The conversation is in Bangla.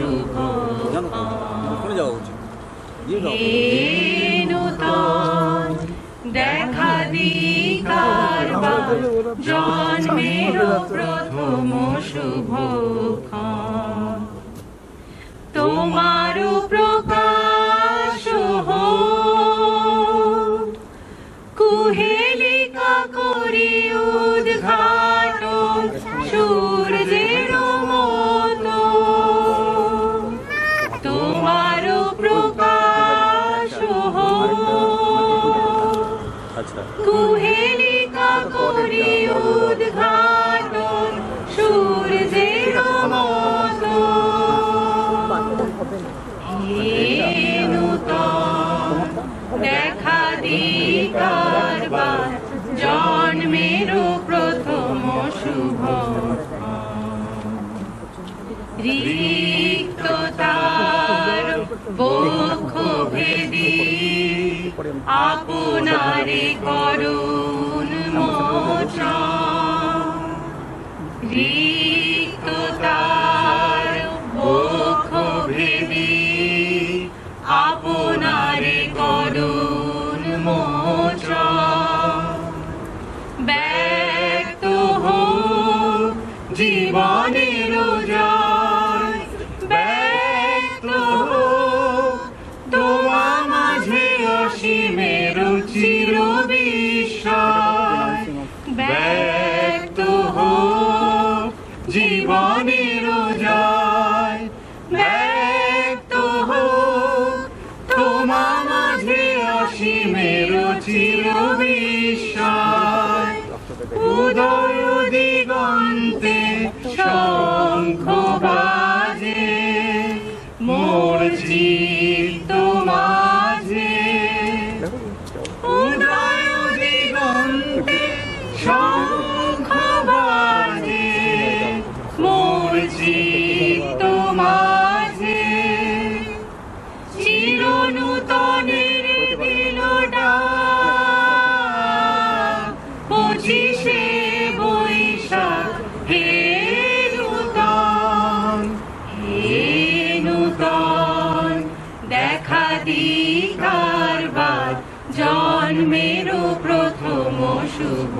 শুভ নূতন দেখা দিকার জন্মের প্রথম শুভক্ষণ তোমার প্রকাশ হোক কুহেলিকা করি উদ্ঘাটন সূর্যের মতো তোমার প্রকাশ হোক কুহেলিকা করি উদ্ঘাটন সূর্যের মতো নূতন দেখা দিকার জন্মের প্রথম শুভ রিক্ততার বক্ষ ভেদি আপনারে করুণ মোচন রিক্ততার বক্ষ ভেদি আপনারে করুণ মোচন ব্যক্ত হোক জীবনের জয় ব্যক্ত হোক তোমা মাঝে অসীমের চির বিস্ময় ব্যক্ত হোক জীবনের জয় ব্যক্ত হোক তোমা মাঝে অসীমের চির বিস্ময় উদয় দিগন্তে শঙ্খ বাজে মোর চিত্ত মাঝে উদয় দিগন্তে শঙ্খ বাজে মোর চিত্ত মাঝে চির নূতনের দিলডা 25শে বৈশাখ হে নূতন দেখা দিকার জন্মের প্রথম শুভ